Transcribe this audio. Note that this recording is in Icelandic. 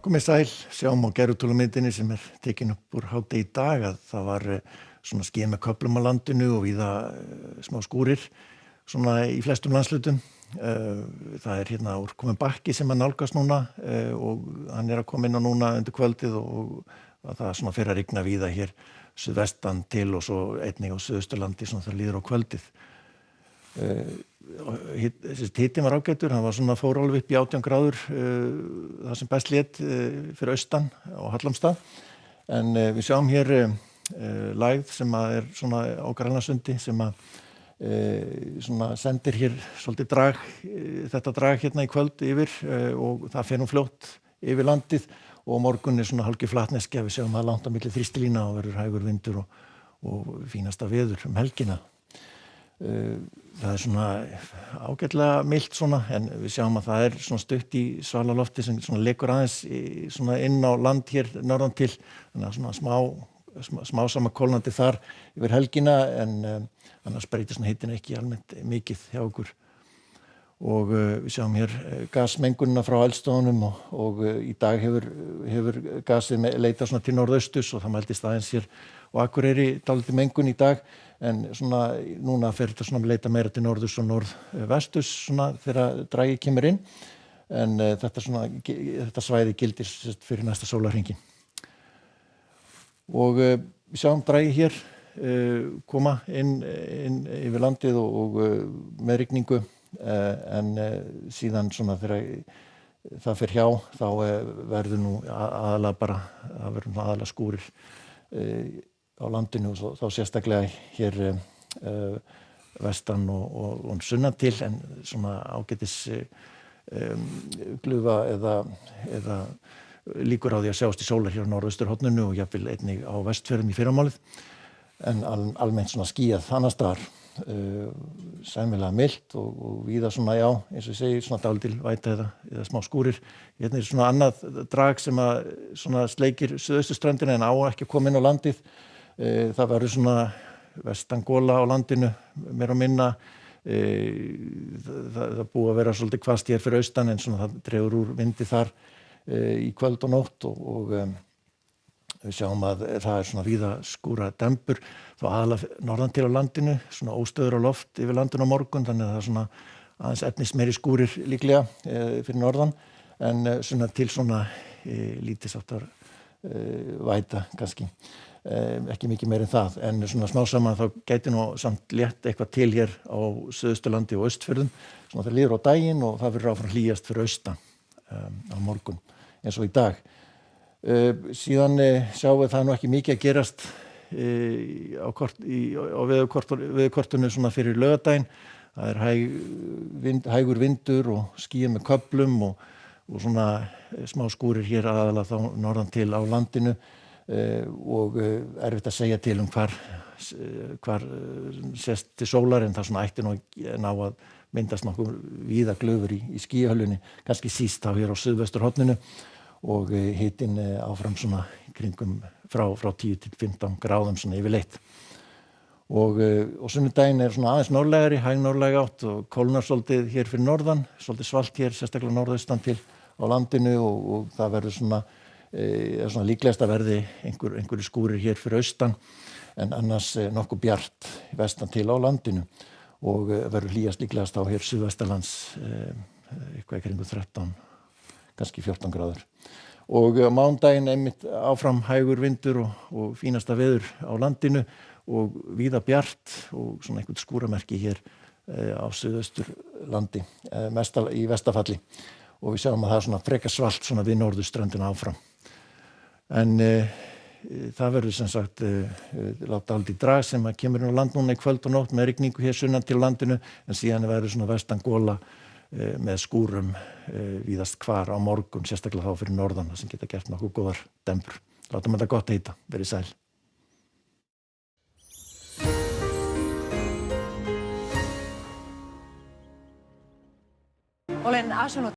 Komið sæl, sjáum á gerutúlumyndinni sem tekin upp úr hádegi í dag að það var svona skýjað með köflum á landinu og víða smá skúrir svona í flestum landslutum. Það hérna úrkominn bakki sem nálgast núna og hann að koma inn á núna undir kvöldið og það svona fer að rigna víða hér suðvestan til og svo einnig á Suðausturlandi svona það líður á kvöldið. Hitinn var ágætur, hann var svona fór alveg upp í 18 gráður það sem best lét fyrir austan á Hallormsstað en við sjáum hér lægð sem svona á Grænlandssundi sem svona sendir hér svolítið drag þetta drag hérna í kvöld yfir og það fer nú fljótt yfir landið og morgun svona hálfgerð flatneskja við sjáum það langt á milli þrýstilína og verður hægur vindur og fínasta veður helgina. Það svona ágætlega milt svona en við sjáum að það svona stutt í svalalofti sem svona lekur aðeins svona inn á land hér norðan til þannig að svona smá sama kólnandi þar yfir helgina en annars breytir svona hitinn ekki almennt mikið hjá okkur og við sjáum hér gasmengunina frá eldstöðvunum og í dag hefur gasið leitað svona til norðausturs og það mældist aðeins hér og Akureyri dálítið mengun í dag en svona núna fer þetta svona leita meira til norðurs og norðvesturs svona þegar dragið kemur inn en þetta svæði gildir fyrir næsta sólarhringinn. Og við sjáum dragið hér koma inn yfir landið og með rigningu en síðan svona þegar það fer hjá þá verður nú aðalega skúrir á landinu og þá sérstaklega hér vestan og sunnan til en svona ágætis glufa eða líkur á því að sjást í sólar hér á norðausturhorninu og jafnvel einnig á Vestfjörðum í fyrramálið en almennt svona skýjað annars staðar sæmilega milt og víða svona eins og ég segi svona dálítil væta eða smá skúrir. Hérna svona annað drag sem svona sleikir suðausturströndina en á ekki að koma inn á landið. Það verður svona vestan gola á landinu meira og minna það búið að vera svolítið hvasst hér fyrir austan en svona það dregur úr vindi þar í kvöld og nótt og við sjáum að það svona víða skúra dembur þá aðalega norðan til á landinu svona óstöður á loft yfir landinu á morgun þannig að það svona aðeins efnismeiri skúrir líklega fyrir norðan en svona til svona lítisháttar væta kannski ekki mikið meir en það en svona smá saman þá gæti nú samt létt eitthvað til hér á Suðausturlandi og Austfjörðum svona það líður á daginn og það verður áfram hlýjast fyrir austan á morgun eins og í dag síðan sjáum við það nú ekki mikið að gerast á veðurkortinu svona fyrir laugardaginn það hægur vindur og skýjað með köflum og svona smá skúrir hér aðalega þá norðan til á landinu og erfitt að segja til hvar sést til sólar en það svona ætti nú að ná að myndast nokkuð víða glufur í skýjahölunni kannski síst þá hér á suðvesturhorninu og hitinn áfram svona kringum frá 10 til 15 gráðum svona yfirleitt og sunnudaginn svona aðeins norðlægari, hæg norðlæg átt og kólnar svolítið hér fyrir norðan svolítið svalt hér, sérstaklega norðaustan til á landinu og það verður svona líklegast að verði einhverju skúrir hér fyrir austan en annars nokkuð bjart vestan til á landinu og verður hlýjast líklegast á hér suðvestanlands eitthvað í kringum 13 kannski 14 gráður og á mánudaginn einmitt áfram hægur vindur og fínasta veður á landinu og víða bjart og svona einhvern skúramerki hér á Suðausturlandi mest í Vestafalli og við sjáum að það svona frekar svalt svona við norðurströndina áfram en það verður sem sagt láta aldrei drag sem kemur inn á land núna í kvöld og nótt með rigningu hér sunnan til landinu en síðan verður svona vestan gola með skúrum víðast hvar á morgun sérstaklega þá fyrir norðan sem geta gert nokkuð góðar dembur. Látum þetta gott heita, verið sæl. Olen asunut